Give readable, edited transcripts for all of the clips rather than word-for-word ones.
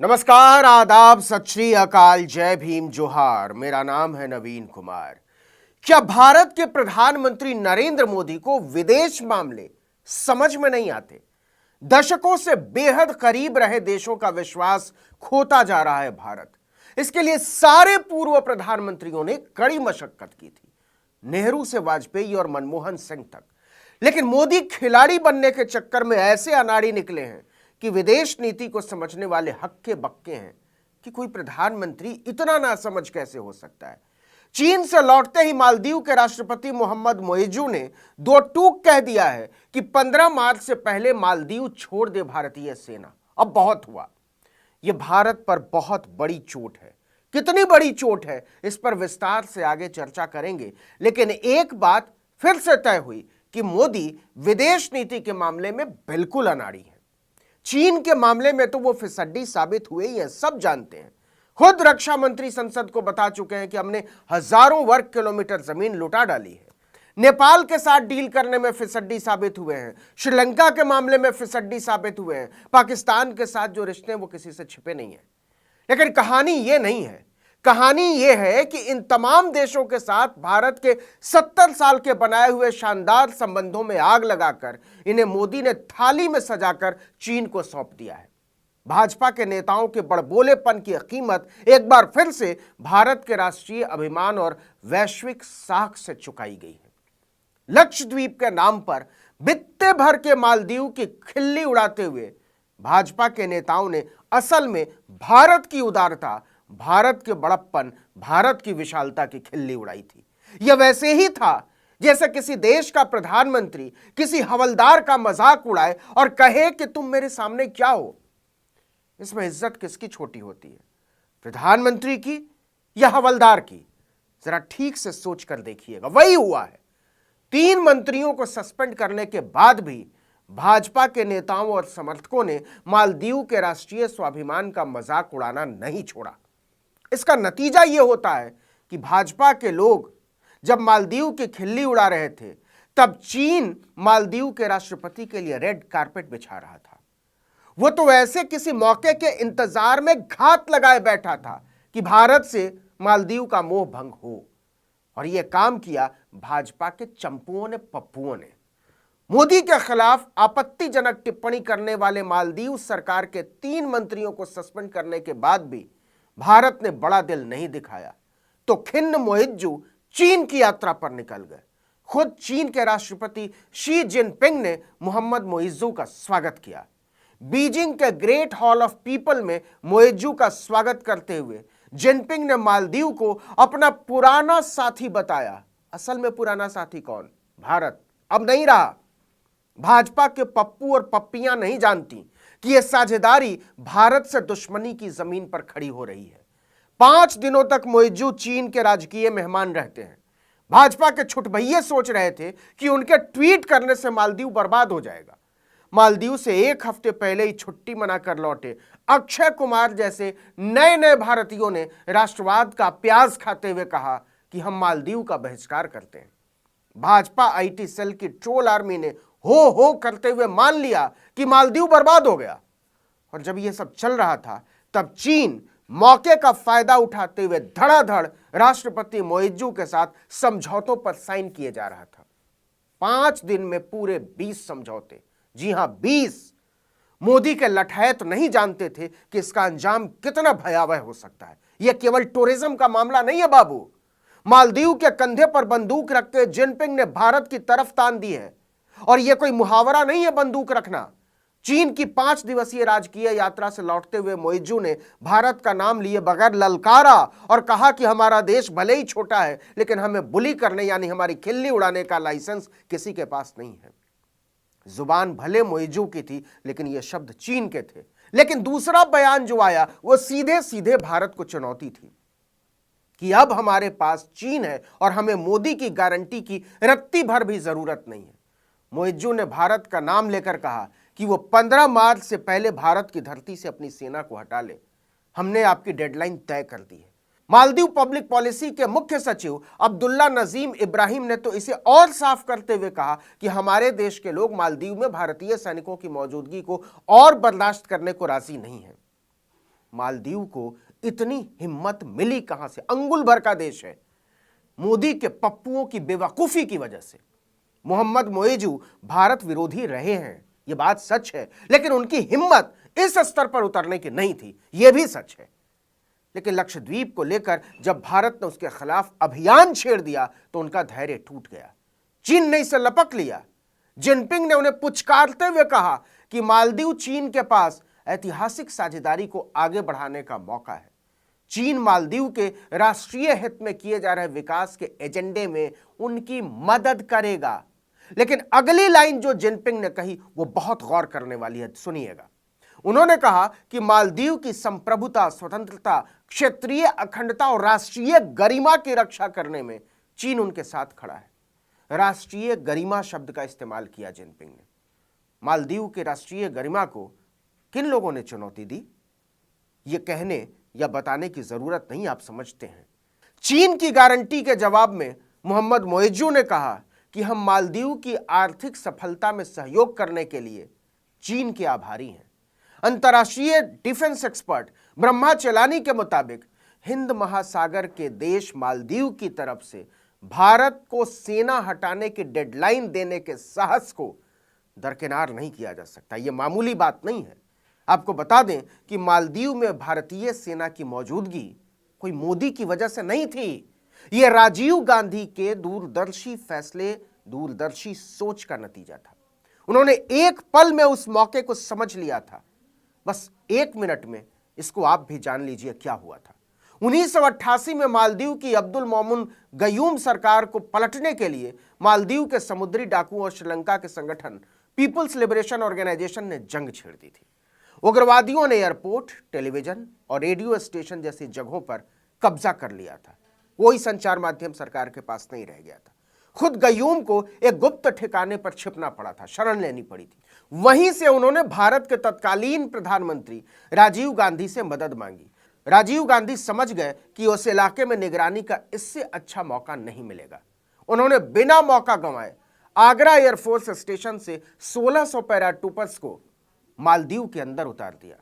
नमस्कार, आदाब, सत श्री अकाल, जय भीम, जोहार। मेरा नाम है नवीन कुमार। क्या भारत के प्रधानमंत्री नरेंद्र मोदी को विदेश मामले समझ में नहीं आते? दशकों से बेहद करीब रहे देशों का विश्वास खोता जा रहा है भारत। इसके लिए सारे पूर्व प्रधानमंत्रियों ने कड़ी मशक्कत की थी, नेहरू से वाजपेयी और मनमोहन सिंह तक। लेकिन मोदी खिलाड़ी बनने के चक्कर में ऐसे अनाड़ी निकले हैं कि विदेश नीति को समझने वाले हक्के बक्के हैं कि कोई प्रधानमंत्री इतना नासमझ कैसे हो सकता है। चीन से लौटते ही मालदीव के राष्ट्रपति मोहम्मद मोइजू ने दो टूक कह दिया है कि 15 मार्च से पहले मालदीव छोड़ दे भारतीय सेना। अब बहुत हुआ। यह भारत पर बहुत बड़ी चोट है। कितनी बड़ी चोट है, इस पर विस्तार से आगे चर्चा करेंगे। लेकिन एक बात फिर से तय हुई कि मोदी विदेश नीति के मामले में बिल्कुल अनाड़ी है। चीन के मामले में तो वो फिसड्डी साबित हुए ही है, सब जानते हैं। खुद रक्षा मंत्री संसद को बता चुके हैं कि हमने हजारों वर्ग किलोमीटर जमीन लुटा डाली है। नेपाल के साथ डील करने में फिसड्डी साबित हुए हैं, श्रीलंका के मामले में फिसड्डी साबित हुए हैं, पाकिस्तान के साथ जो रिश्ते हैं वो किसी से छिपे नहीं है। लेकिन कहानी ये नहीं है। कहानी यह है कि इन तमाम देशों के साथ भारत के 70 साल के बनाए हुए शानदार संबंधों में आग लगाकर इन्हें मोदी ने थाली में सजाकर चीन को सौंप दिया है। भाजपा के नेताओं के बड़बोलेपन की कीमत एक बार फिर से भारत के राष्ट्रीय अभिमान और वैश्विक साख से चुकाई गई है। लक्षद्वीप के नाम पर बित्ते भर के मालदीव की खिल्ली उड़ाते हुए भाजपा के नेताओं ने असल में भारत की उदारता, भारत के बड़प्पन, भारत की विशालता की खिल्ली उड़ाई थी। यह वैसे ही था जैसे किसी देश का प्रधानमंत्री किसी हवलदार का मजाक उड़ाए और कहे कि तुम मेरे सामने क्या हो। इसमें इज्जत किसकी छोटी होती है, प्रधानमंत्री की या हवलदार की? जरा ठीक से सोच कर देखिएगा। वही हुआ है। 3 मंत्रियों को सस्पेंड करने के बाद भी भाजपा के नेताओं और समर्थकों ने मालदीव के राष्ट्रीय स्वाभिमान का मजाक उड़ाना नहीं छोड़ा। इसका नतीजा यह होता है कि भाजपा के लोग जब मालदीव की खिल्ली उड़ा रहे थे, तब चीन मालदीव के राष्ट्रपति के लिए रेड कारपेट बिछा रहा था। वो तो ऐसे किसी मौके के इंतजार में घात लगाए बैठा था कि भारत से मालदीव का मोह भंग हो। और यह काम किया भाजपा के चंपुओं ने, पप्पुओं ने। मोदी के खिलाफ आपत्तिजनक टिप्पणी करने वाले मालदीव सरकार के 3 मंत्रियों को सस्पेंड करने के बाद भी भारत ने बड़ा दिल नहीं दिखाया, तो खिन्न मोइजू चीन की यात्रा पर निकल गए। खुद चीन के राष्ट्रपति शी जिनपिंग ने मोहम्मद मोइजू का स्वागत किया। बीजिंग के ग्रेट हॉल ऑफ पीपल में मोइजू का स्वागत करते हुए जिनपिंग ने मालदीव को अपना पुराना साथी बताया। असल में पुराना साथी कौन? भारत। अब नहीं रहा। भाजपा के पप्पू और पप्पियां नहीं जानती कि यह साझेदारी भारत से दुश्मनी की जमीन पर खड़ी हो रही है। 5 दिनों तक मोइजू चीन के राजकीय मेहमान रहते हैं। भाजपा के छुटभइये सोच रहे थे कि उनके ट्वीट करने से मालदीव बर्बाद हो जाएगा। मालदीव से 1 हफ्ते पहले ही छुट्टी मनाकर लौटे अक्षय कुमार जैसे नए नए भारतीयों ने राष्ट्रवाद का प्याज खाते हुए कहा कि हम मालदीव का बहिष्कार करते हैं। भाजपा आईटी सेल की ट्रोल आर्मी ने हो करते हुए मान लिया कि मालदीव बर्बाद हो गया। और जब यह सब चल रहा था, तब चीन मौके का फायदा उठाते हुए धड़ाधड़ राष्ट्रपति मोइजू के साथ समझौतों पर साइन किए जा रहा था। 5 दिन में पूरे 20 समझौते। जी हां, 20। मोदी के लठैत तो नहीं जानते थे कि इसका अंजाम कितना भयावह हो सकता है। यह केवल टूरिज्म का मामला नहीं है बाबू। मालदीव के कंधे पर बंदूक रखते जिनपिंग ने भारत की तरफ तान दी है। और यह कोई मुहावरा नहीं है बंदूक रखना। चीन की 5 दिवसीय राजकीय यात्रा से लौटते हुए मोइजू ने भारत का नाम लिए बगैर ललकारा और कहा कि हमारा देश भले ही छोटा है, लेकिन हमें बुली करने यानी हमारी खिल्ली उड़ाने का लाइसेंस किसी के पास नहीं है। जुबान भले मोइजू की थी, लेकिन यह शब्द चीन के थे। लेकिन दूसरा बयान जो आया वो सीधे सीधे भारत को चुनौती थी कि अब हमारे पास चीन है और हमें मोदी की गारंटी की रत्ती भर भी जरूरत नहीं है। मोइजू ने भारत का नाम लेकर कहा कि वो 15 मार्च से पहले भारत की धरती से अपनी सेना को हटा ले। हमने आपकी डेडलाइन तय कर दी है। मालदीव पब्लिक पॉलिसी के मुख्य सचिव अब्दुल्ला नजीम इब्राहिम ने तो इसे और साफ करते हुए कहा कि हमारे देश के लोग मालदीव में भारतीय सैनिकों की मौजूदगी को और बर्दाश्त करने को राजी नहीं है। मालदीव को इतनी हिम्मत मिली कहां से? अंगुल भर का देश है। मोदी के पप्पुओं की बेवकूफी की वजह से मोहम्मद मोइजू भारत विरोधी रहे हैं, यह बात सच है, लेकिन उनकी हिम्मत इस स्तर पर उतरने की नहीं थी, यह भी सच है। लेकिन लक्षद्वीप को लेकर जब भारत ने उसके खिलाफ अभियान छेड़ दिया तो उनका धैर्य टूट गया। चीन ने इसे लपक लिया। जिनपिंग ने उन्हें पुचकारते हुए कहा कि मालदीव चीन के पास ऐतिहासिक साझेदारी को आगे बढ़ाने का मौका है। चीन मालदीव के राष्ट्रीय हित में किए जा रहे विकास के एजेंडे में उनकी मदद करेगा। लेकिन अगली लाइन जो जिनपिंग ने कही वो बहुत गौर करने वाली है, सुनिएगा। उन्होंने कहा कि मालदीव की संप्रभुता, स्वतंत्रता, क्षेत्रीय अखंडता और राष्ट्रीय गरिमा की रक्षा करने में चीन उनके साथ खड़ा है। राष्ट्रीय गरिमा शब्द का इस्तेमाल किया जिनपिंग ने। मालदीव के राष्ट्रीय गरिमा को किन लोगों ने चुनौती दी, ये कहने या बताने की जरूरत नहीं, आप समझते हैं। चीन की गारंटी के जवाब में मोहम्मद मोइजू ने कहा कि हम मालदीव की आर्थिक सफलता में सहयोग करने के लिए चीन के आभारी हैं। अंतर्राष्ट्रीय डिफेंस एक्सपर्ट ब्रह्मा चेलानी के मुताबिक हिंद महासागर के देश मालदीव की तरफ से भारत को सेना हटाने की डेडलाइन देने के साहस को दरकिनार नहीं किया जा सकता। यह मामूली बात नहीं है। आपको बता दें कि मालदीव में भारतीय सेना की मौजूदगी कोई मोदी की वजह से नहीं थी। यह राजीव गांधी के दूरदर्शी फैसले, दूरदर्शी सोच का नतीजा था। उन्होंने एक पल में उस मौके को समझ लिया था। बस 1 मिनट में इसको आप भी जान लीजिए क्या हुआ था। 1988 में मालदीव की अब्दुल मोमिन गयूम सरकार को पलटने के लिए मालदीव के समुद्री डाकुओं और श्रीलंका के संगठन पीपुल्स लिबरेशन ऑर्गेनाइजेशन ने जंग छेड़ दी थी। उग्रवादियों ने एयरपोर्ट, टेलीविजन और रेडियो स्टेशन जैसी जगहों पर कब्जा कर लिया था। कोई संचार माध्यम सरकार के पास नहीं रह गया था। खुद गयूम को एक गुप्त ठिकाने पर छिपना पड़ा था, शरण लेनी पड़ी थी। वहीं से उन्होंने भारत के तत्कालीन प्रधानमंत्री राजीव गांधी से मदद मांगी। राजीव गांधी समझ गए कि उस इलाके में निगरानी का इससे अच्छा मौका नहीं मिलेगा। उन्होंने बिना मौका गंवाए आगरा एयरफोर्स स्टेशन से 1600 पैराट्रूपर्स को मालदीव के अंदर उतार दिया।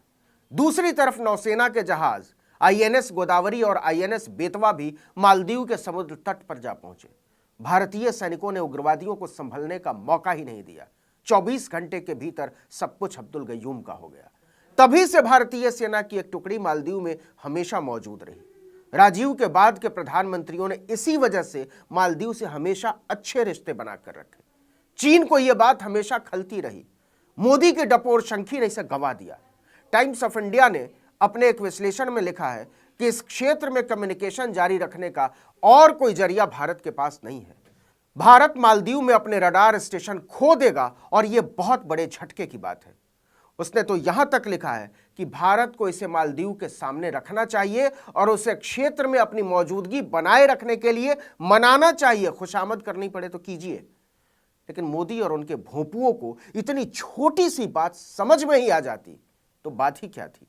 दूसरी तरफ नौसेना के जहाज आईएनएस गोदावरी और आईएनएस बेतवा भी मालदीव के समुद्र तट पर जा पहुंचे। भारतीय सैनिकों ने उग्रवादियों को संभलने का मौका ही नहीं दिया। 24 घंटे के भीतर सब कुछ अब्दुल गयूम का हो गया। तभी से भारतीय सेना की एक टुकड़ी मालदीव में हमेशा मौजूद रही। राजीव के बाद के प्रधानमंत्रियों ने इसी वजह से मालदीव से हमेशा अच्छे रिश्ते बनाकर रखे। चीन को यह बात हमेशा खलती रही। मोदी के डपोर शंखी ने इसे गवा दिया। टाइम्स ऑफ इंडिया ने अपने एक विश्लेषण में लिखा है कि इस क्षेत्र में कम्युनिकेशन जारी रखने का और कोई जरिया भारत के पास नहीं है। भारत मालदीव में अपने रडार स्टेशन खो देगा और यह बहुत बड़े झटके की बात है। उसने तो यहां तक लिखा है कि भारत को इसे मालदीव के सामने रखना चाहिए और उसे क्षेत्र में अपनी मौजूदगी बनाए रखने के लिए मनाना चाहिए। खुशामद करनी पड़े तो कीजिए। लेकिन मोदी और उनके भोंपुओं को इतनी छोटी सी बात समझ में ही आ जाती तो बात ही क्या थी।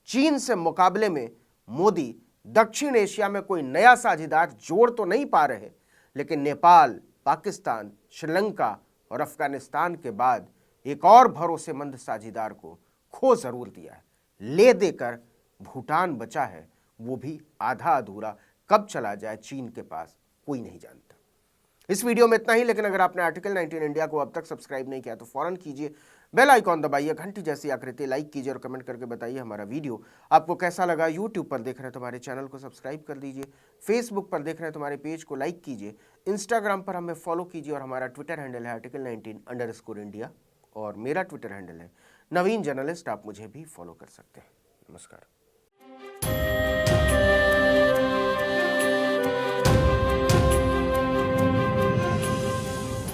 चीन से मुकाबले में मोदी दक्षिण एशिया में कोई नया साझेदार जोड़ तो नहीं पा रहे, लेकिन नेपाल, पाकिस्तान, श्रीलंका और अफगानिस्तान के बाद एक और भरोसेमंद साझेदार को खो जरूर दिया है। ले देकर भूटान बचा है, वो भी आधा अधूरा। कब चला जाए चीन के पास कोई नहीं जानता। इस वीडियो में इतना ही, लेकिन अगर आपने आर्टिकल 19 इंडिया को अब तक सब्सक्राइब नहीं किया तो फौरन कीजिए, बेल आइकॉन दबाइए, घंटी जैसी आकृति लाइक कीजिए और कमेंट करके बताइए हमारा वीडियो आपको कैसा लगा। यूट्यूब पर देख रहे हैं तो हमारे चैनल को सब्सक्राइब कर दीजिए, फेसबुक पर देख रहे हैं तो हमारे पेज को लाइक कीजिए, इंस्टाग्राम पर हमें फॉलो कीजिए और हमारा ट्विटर हैंडल है article19_India और मेरा ट्विटर हैंडल है नवीन जर्नलिस्ट। आप मुझे भी फॉलो कर सकते हैं। नमस्कार।